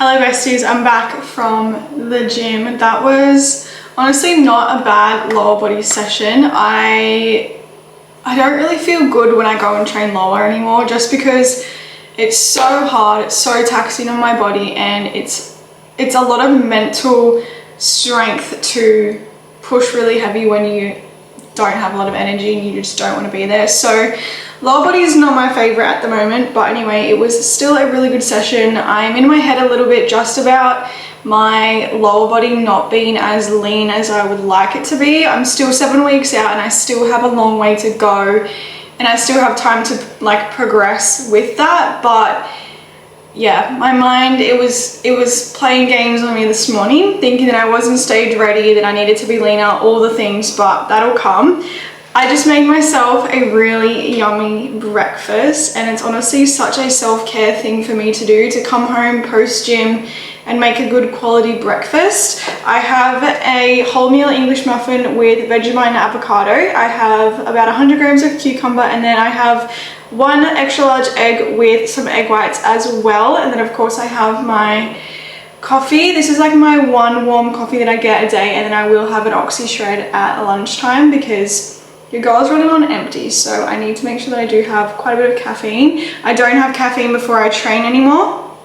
Hello besties, I'm back from the gym. That was honestly not a bad lower body session. I don't really feel good when I go and train lower anymore, just because it's so hard, it's so taxing on my body, and it's a lot of mental strength to push really heavy when you don't have a lot of energy and you just don't want to be there. So lower body is not my favorite at the moment, but anyway, it was still a really good session. I'm in my head a little bit just about my lower body not being as lean as I would like it to be. I'm still 7 weeks out and I still have a long way to go, and I still have time to like progress with that. But yeah, my mind, it was playing games on me this morning, thinking that I wasn't stage ready, that I needed to be leaner, all the things, but that'll come. I just made myself a really yummy breakfast, and it's honestly such a self-care thing for me to do, to come home post-gym and make a good quality breakfast. I have a wholemeal English muffin with Vegemite and avocado. I have about 100 grams of cucumber, and then I have 1 extra large egg with some egg whites as well. And then of course I have my coffee. This is like my one warm coffee that I get a day, and then I will have an oxy shred at lunchtime because your girl's running on empty, so I need to make sure that I do have quite a bit of caffeine. I don't have caffeine before I train anymore,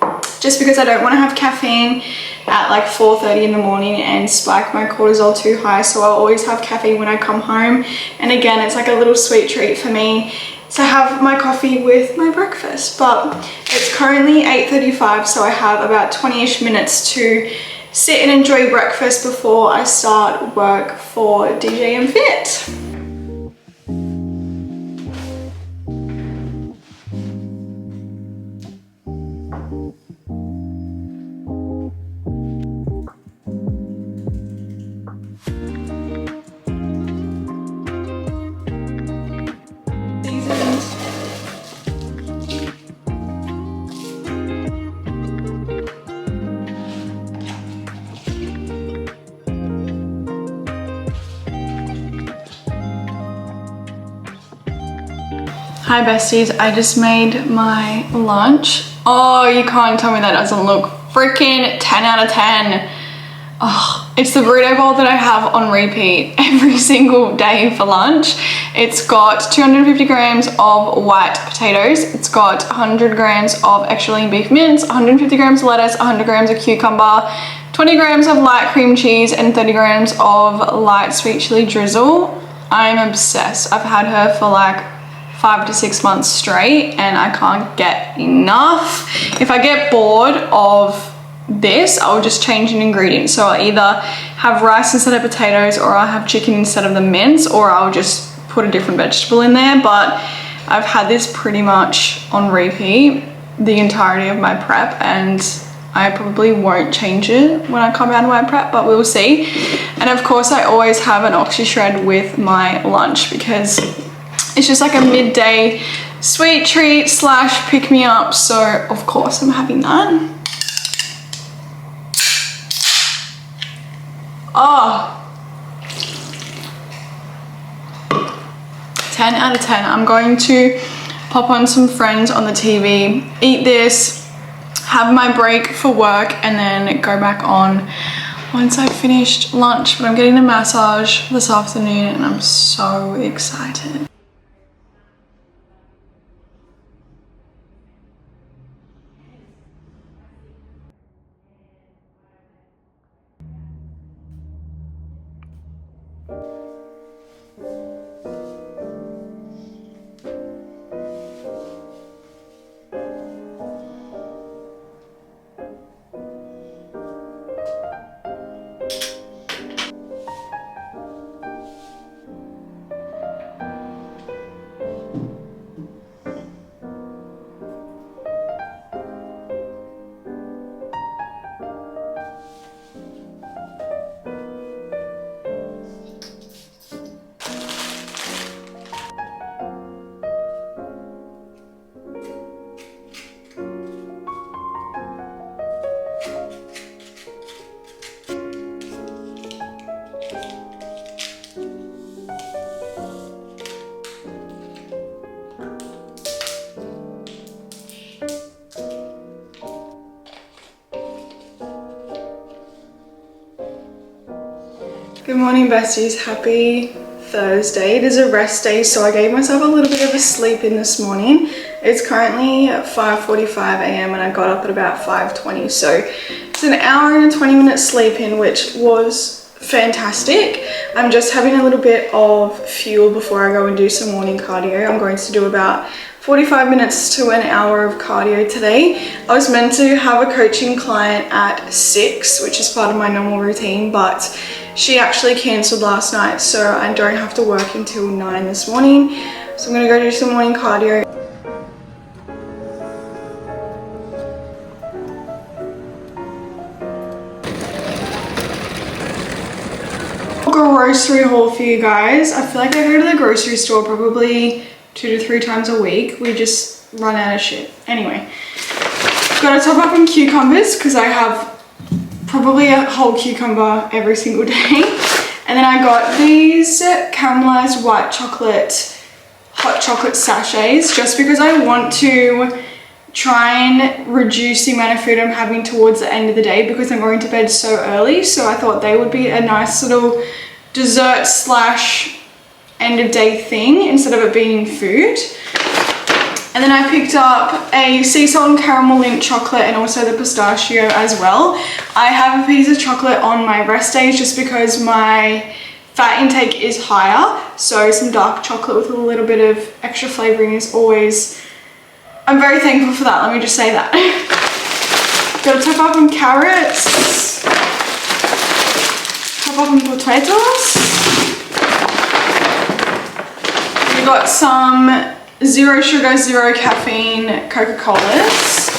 just because I don't want to have caffeine at like 4:30 in the morning and spike my cortisol too high. So I'll always have caffeine when I come home, and again, it's like a little sweet treat for me to have my coffee with my breakfast. But it's currently 8:35, so I have about 20-ish minutes to sit and enjoy breakfast before I start work for DJ and Fit. Hi besties, I just made my lunch. Oh, you can't tell me that doesn't look freaking 10 out of 10. Oh, it's the burrito bowl that I have on repeat every single day for lunch. It's got 250 grams of white potatoes. It's got 100 grams of extra lean beef mince, 150 grams of lettuce, 100 grams of cucumber, 20 grams of light cream cheese, and 30 grams of light sweet chili drizzle. I'm obsessed. I've had her for like 5 to 6 months straight, and I can't get enough. If I get bored of this, I'll just change an ingredient. So I'll either have rice instead of potatoes, or I'll have chicken instead of the mince, or I'll just put a different vegetable in there. But I've had this pretty much on repeat the entirety of my prep, and I probably won't change it when I come out of my prep, but we'll see. And of course I always have an oxy shred with my lunch, because it's just like a midday sweet treat slash pick me up. So of course I'm having that. Oh, 10 out of 10. I'm going to pop on some Friends on the TV, eat this, have my break for work, and then go back on once I've finished lunch. But I'm getting a massage this afternoon and I'm so excited. Good morning, besties. Happy Thursday. It is a rest day, so I gave myself a little bit of a sleep in this morning. It's currently 5:45 a.m. and I got up at about 5:20, so it's an hour and 20 minutes sleep in, which was fantastic. I'm just having a little bit of fuel before I go and do some morning cardio. I'm going to do about 45 minutes to an hour of cardio today. I was meant to have a coaching client at 6, which is part of my normal routine, but she actually cancelled last night, so I don't have to work until 9 this morning. So I'm gonna go do some morning cardio. Grocery haul for you guys. I feel like I go to the grocery store probably 2 to 3 times a week. We just run out of shit. Anyway, gotta top up on cucumbers because I have probably a whole cucumber every single day. And then I got these caramelized white chocolate, hot chocolate sachets just because I want to try and reduce the amount of food I'm having towards the end of the day because I'm going to bed so early. So I thought they would be a nice little dessert slash end of day thing instead of it being food. And then I picked up a sea salt and caramel Lindt chocolate and also the pistachio as well. I have a piece of chocolate on my rest days just because my fat intake is higher. So some dark chocolate with a little bit of extra flavoring is always, I'm very thankful for that, let me just say that. Gotta top up on carrots, top up on potatoes. We got some 0 sugar, 0 caffeine Coca-Colas.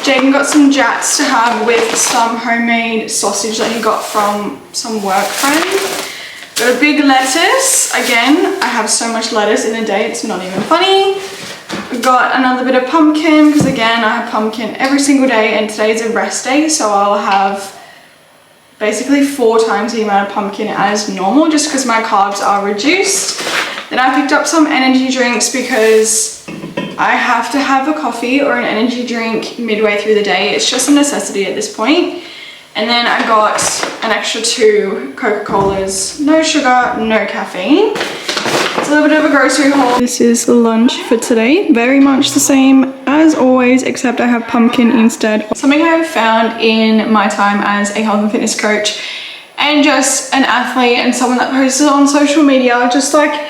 Jaden got some jats to have with some homemade sausage that he got from some work friend. Got a big lettuce. Again, I have so much lettuce in a day, it's not even funny. We got another bit of pumpkin because again, I have pumpkin every single day and today's a rest day, so I'll have basically 4 times the amount of pumpkin as normal just because my carbs are reduced. Then I picked up some energy drinks because I have to have a coffee or an energy drink midway through the day. It's just a necessity at this point. And then I got an extra 2 Coca-Colas, no sugar, no caffeine. It's a little bit of a grocery haul. This is lunch for today. Very much the same as always, except I have pumpkin instead. Something I have found in my time as a health and fitness coach and just an athlete and someone that posts on social media, just like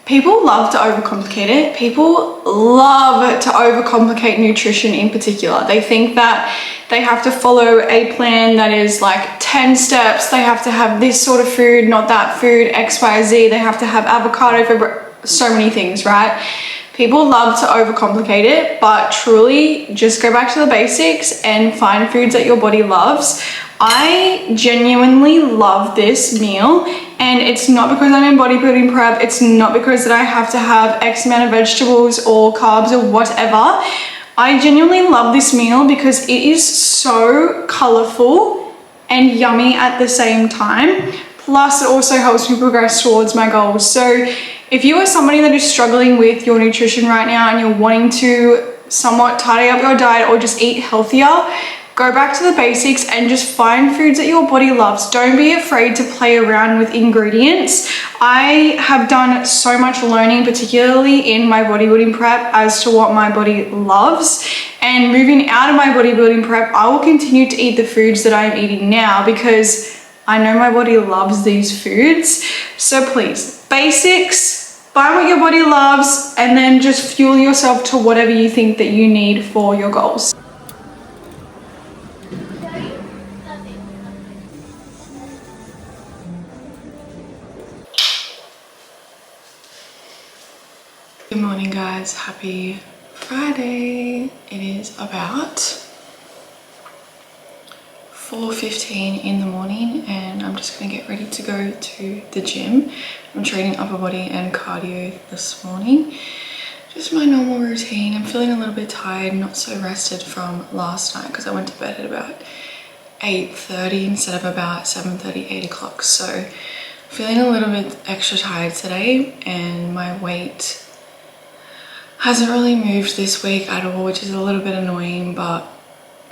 people love to overcomplicate it. People love to overcomplicate nutrition in particular. They think that they have to follow a plan that is like 10 steps. They have to have this sort of food, not that food, X, Y, Z. They have to have avocado for so many things, right? People love to overcomplicate it, but truly just go back to the basics and find foods that your body loves. I genuinely love this meal, and it's not because I'm in bodybuilding prep. It's not because that I have to have X amount of vegetables or carbs or whatever. I genuinely love this meal because it is so colorful and yummy at the same time. Plus it also helps me progress towards my goals. So if you are somebody that is struggling with your nutrition right now and you're wanting to somewhat tidy up your diet or just eat healthier, go back to the basics and just find foods that your body loves. Don't be afraid to play around with ingredients. I have done so much learning, particularly in my bodybuilding prep, as to what my body loves. And moving out of my bodybuilding prep, I will continue to eat the foods that I'm eating now because I know my body loves these foods. So please, basics, find what your body loves, and then just fuel yourself to whatever you think that you need for your goals. Good morning guys, happy Friday. It is about 4:15 in the morning and I'm just gonna get ready to go to the gym. I'm training upper body and cardio this morning. Just my normal routine. I'm feeling a little bit tired, not so rested from last night because I went to bed at about 8:30 instead of about 7:30, 8 o'clock. So feeling a little bit extra tired today, and my weight hasn't really moved this week at all, which is a little bit annoying, but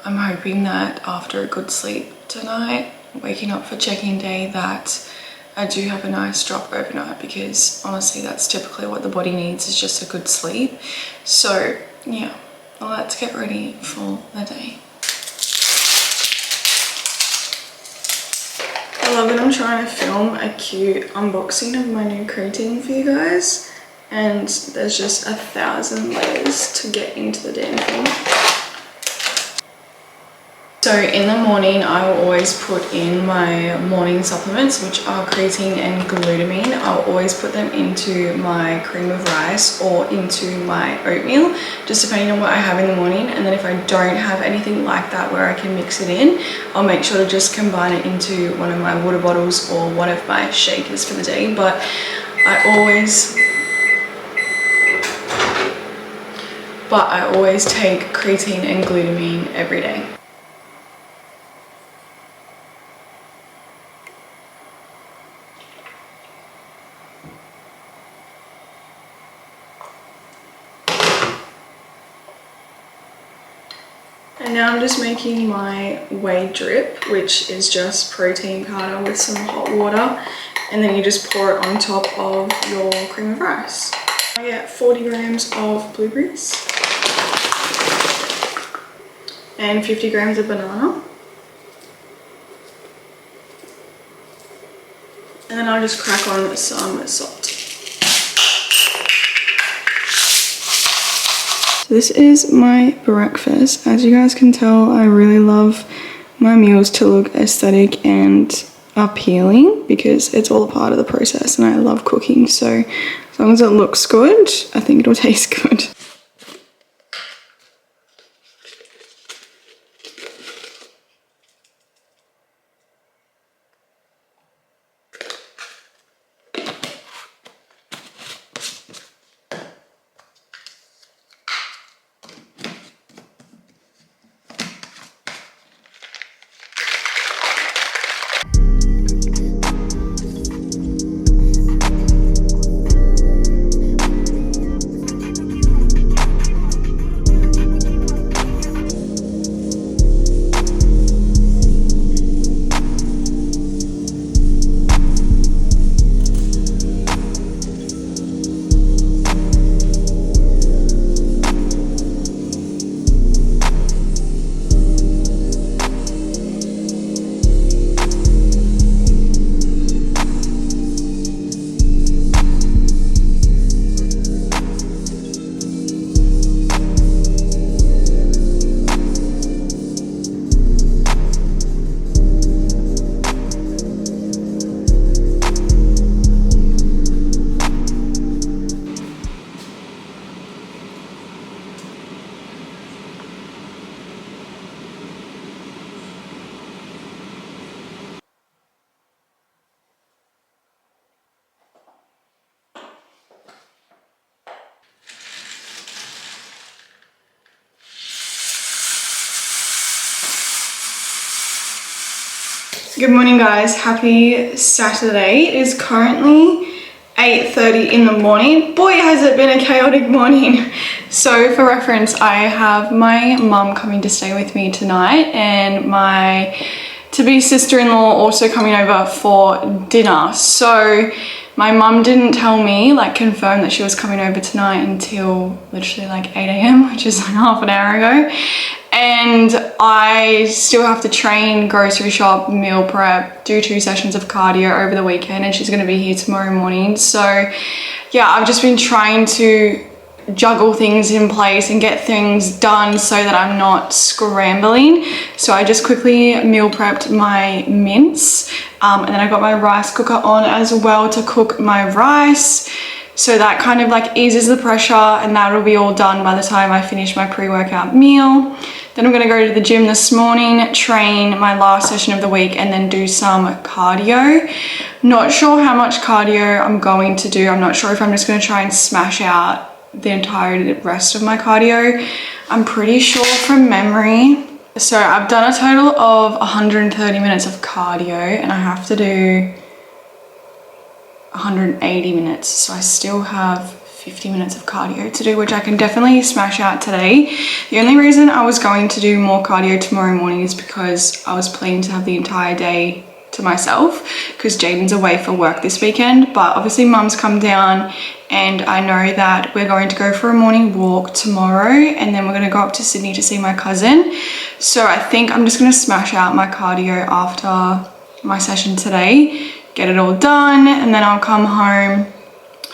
I'm hoping that after a good sleep tonight, waking up for check-in day, that I do have a nice drop overnight, because honestly that's typically what the body needs, is just a good sleep. So yeah, well, let's get ready for the day. I love that I'm trying to film a cute unboxing of my new creatine for you guys, and there's just 1,000 layers to get into the damn thing. So in the morning, I will always put in my morning supplements, which are creatine and glutamine. I'll always put them into my cream of rice or into my oatmeal, just depending on what I have in the morning. And then if I don't have anything like that where I can mix it in, I'll make sure to just combine it into one of my water bottles or one of my shakers for the day. But I always take creatine and glutamine every day. And now I'm just making my whey drip, which is just protein powder with some hot water, and then you just pour it on top of your cream of rice. I get 40 grams of blueberries and 50 grams of banana. And then I'll just crack on with some salt. This is my breakfast. As you guys can tell, I really love my meals to look aesthetic and appealing, because it's all a part of the process and I love cooking. So as long as it looks good, I think it'll taste good. Good morning guys, happy Saturday. It is currently 8:30 in the morning. Boy, has it been a chaotic morning. So for reference, I have my mum coming to stay with me tonight and my to-be sister-in-law also coming over for dinner. So my mum didn't tell me, like confirm that she was coming over tonight until literally like 8 AM, which is like half an hour ago. And I still have to train, grocery shop, meal prep, do 2 sessions of cardio over the weekend, and she's gonna be here tomorrow morning. So yeah, I've just been trying to juggle things in place and get things done so that I'm not scrambling. So I just quickly meal prepped my mince, and then I got my rice cooker on as well to cook my rice. So that kind of like eases the pressure, and that'll be all done by the time I finish my pre-workout meal. Then I'm gonna go to the gym this morning, train my last session of the week, and then do some cardio. Not sure how much cardio I'm going to do. I'm not sure if I'm just gonna try and smash out the entire rest of my cardio. I'm pretty sure from memory. So I've done a total of 130 minutes of cardio, and I have to do 180 minutes. So I still have 50 minutes of cardio to do, which I can definitely smash out today. The only reason I was going to do more cardio tomorrow morning is because I was planning to have the entire day to myself because Jaden's away for work this weekend, but obviously mum's come down and I know that we're going to go for a morning walk tomorrow and then we're going to go up to Sydney to see my cousin. So I think I'm just going to smash out my cardio after my session today, get it all done, and then I'll come home,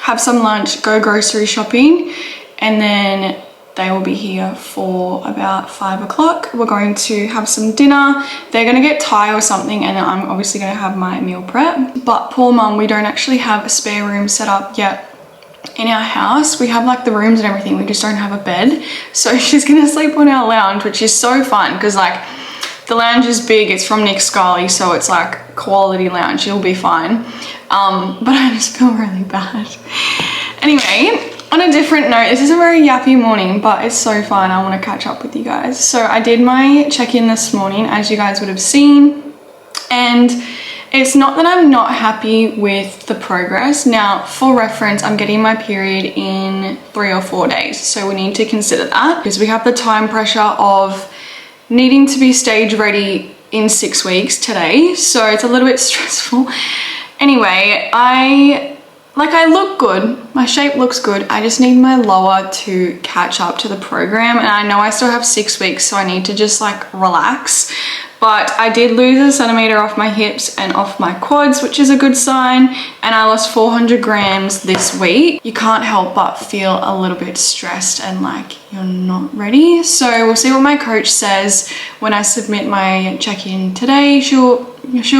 have some lunch, go grocery shopping, and then they will be here for about 5 o'clock. We're going to have some dinner. They're gonna get Thai or something, and then I'm obviously gonna have my meal prep. But poor mum, we don't actually have a spare room set up yet in our house. We have like the rooms and everything, we just don't have a bed. So she's gonna sleep on our lounge, which is so fun because like the lounge is big, it's from Nick Scully, so it's like quality lounge, it'll be fine. But I just feel really bad. Anyway, on a different note, this is a very yappy morning, but it's so fun. I want to catch up with you guys. So I did my check-in this morning, as you guys would have seen, and it's not that I'm not happy with the progress. Now, for reference, I'm getting my period in 3 or 4 days, so we need to consider that because we have the time pressure of needing to be stage ready in 6 weeks today, so it's a little bit stressful. Anyway, I look good, my shape looks good, I just need my lower to catch up to the program, and I know I still have 6 weeks, so I need to just like relax. But I did lose a centimeter off my hips and off my quads, which is a good sign, and I lost 400 grams this week. You can't help but feel a little bit stressed and like you're not ready. So we'll see what my coach says when I submit my check-in today. She'll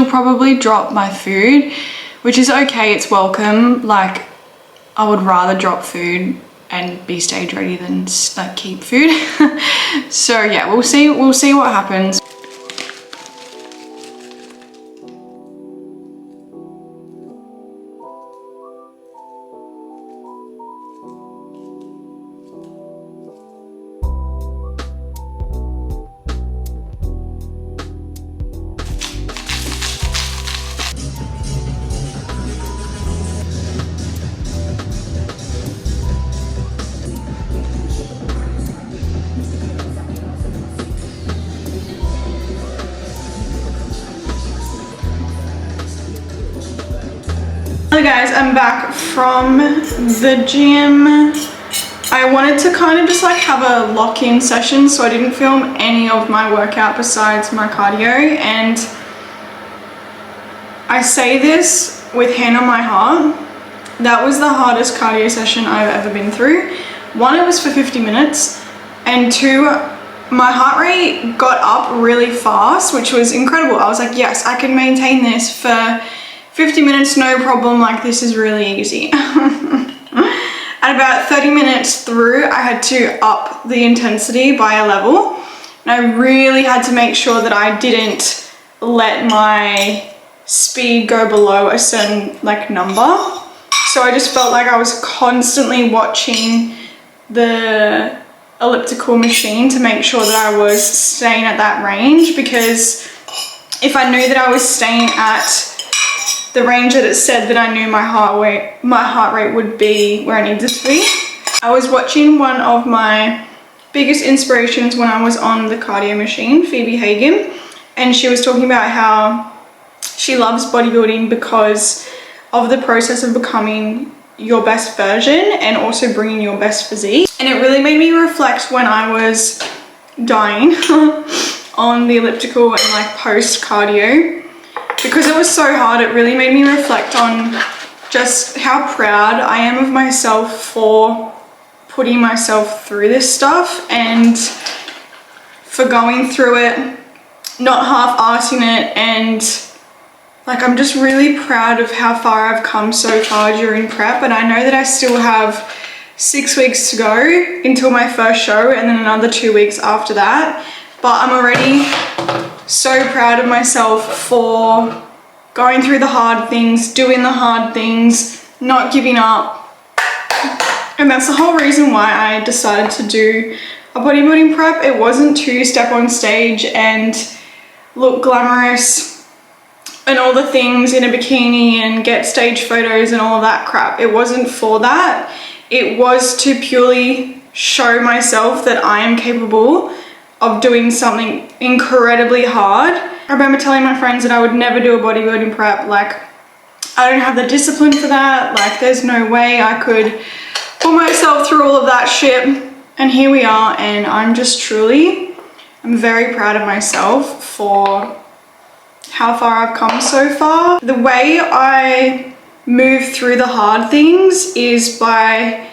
probably drop my food, which is okay, it's welcome. Like, I would rather drop food and be stage ready than like keep food. So yeah, we'll see what happens. Hello guys, I'm back from the gym. I wanted to kind of just like have a lock-in session, so I didn't film any of my workout besides my cardio, and I say this with hand on my heart, that was the hardest cardio session I've ever been through. 1, it was for 50 minutes, and 2, my heart rate got up really fast, which was incredible. I was like, yes, I can maintain this for 50 minutes, no problem, like this is really easy. At about 30 minutes through, I had to up the intensity by a level, and I really had to make sure that I didn't let my speed go below a certain like number. So I just felt like I was constantly watching the elliptical machine to make sure that I was staying at that range, because if I knew that I was staying at the range that it said, that I knew my heart rate would be where I needed to be. I was watching one of my biggest inspirations when I was on the cardio machine, Phoebe Hagen, and she was talking about how she loves bodybuilding because of the process of becoming your best version and also bringing your best physique. And it really made me reflect when I was dying on the elliptical and like post cardio. Because it was so hard, it really made me reflect on just how proud I am of myself for putting myself through this stuff and for going through it, not half-arsing it, and like I'm just really proud of how far I've come so far during prep. And I know that I still have 6 weeks to go until my first show and then another 2 weeks after that, but I'm already so proud of myself for going through the hard things, doing the hard things, not giving up. And that's the whole reason why I decided to do a bodybuilding prep. It wasn't to step on stage and look glamorous and all the things in a bikini and get stage photos and all of that crap. It wasn't for that. it was to purely show myself that I am capable of doing something incredibly hard. I remember telling my friends that I would never do a bodybuilding prep. Like, I don't have the discipline for that. Like, there's no way I could put myself through all of that shit. And here we are, and I'm very proud of myself for how far I've come so far. The way I move through the hard things is by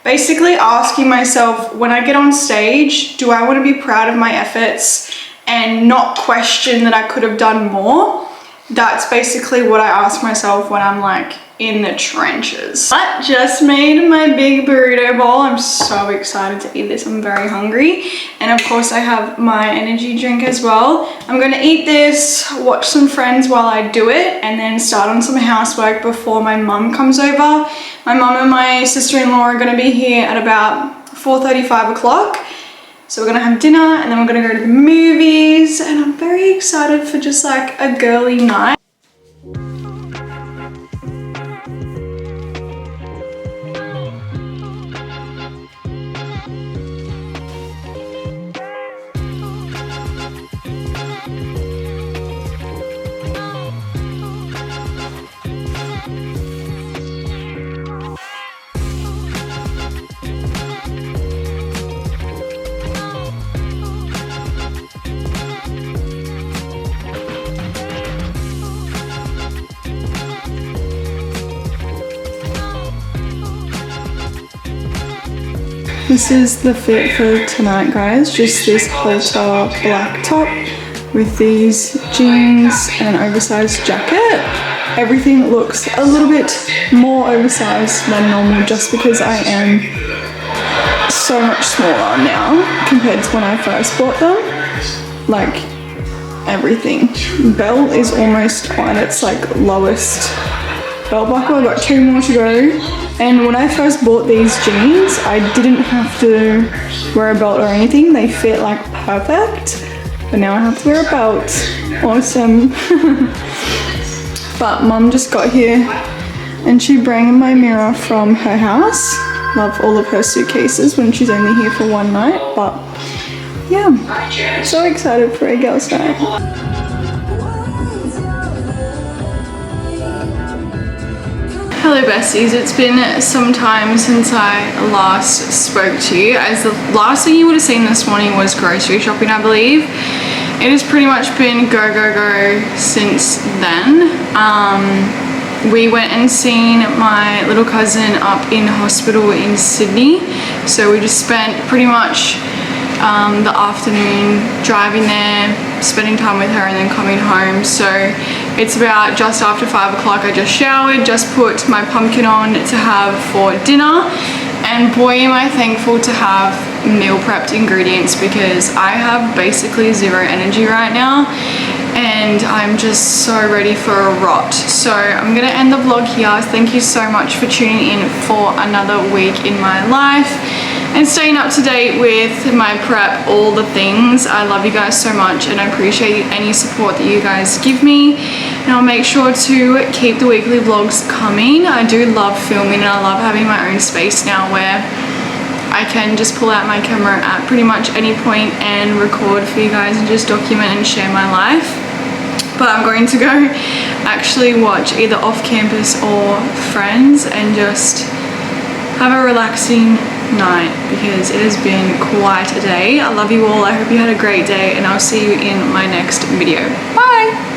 basically asking myself, when I get on stage, do I want to be proud of my efforts and not question that I could have done more? That's basically what I ask myself when I'm like in the trenches. I just made my big burrito bowl. I'm so excited to eat this. I'm very hungry. And of course I have my energy drink as well. I'm gonna eat this, watch some Friends while I do it, and then start on some housework before my mum comes over. My mum and my sister-in-law are gonna be here at about 4:30, 5 o'clock. So we're gonna have dinner and then we're gonna go to the movies, and I'm very excited for just like a girly night. This is the fit for tonight, guys. Just this halter black top with these jeans and an oversized jacket. Everything looks a little bit more oversized than normal just because I am so much smaller now compared to when I first bought them. Like, everything. Belt is almost on its like lowest belt buckle. I've got 2 more to go. And when I first bought these jeans, I didn't have to wear a belt or anything. They fit like perfect. But now I have to wear a belt. Awesome. But mum just got here and she brought my mirror from her house. Love all of her suitcases when she's only here for one night. But yeah, so excited for a girls' night. Hello besties, it's been some time since I last spoke to you, as the last thing you would have seen this morning was grocery shopping, I believe. It has pretty much been go, go, go since then. We went and seen my little cousin up in hospital in Sydney, so we just spent pretty much the afternoon driving there, spending time with her and then coming home. So it's about just after 5 o'clock. I just showered, just put my pumpkin on to have for dinner, and boy am I thankful to have meal prepped ingredients because I have basically zero energy right now and I'm just so ready for a rot. So I'm gonna end the vlog here. Thank you so much for tuning in for another week in my life and staying up to date with my prep, all the things. I love you guys so much and I appreciate any support that you guys give me. And I'll make sure to keep the weekly vlogs coming. I do love filming and I love having my own space now where I can just pull out my camera at pretty much any point and record for you guys and just document and share my life. But I'm going to go actually watch either Off Campus or Friends and just have a relaxing night because it has been quite a day. I love you all. I hope you had a great day and I'll see you in my next video. Bye!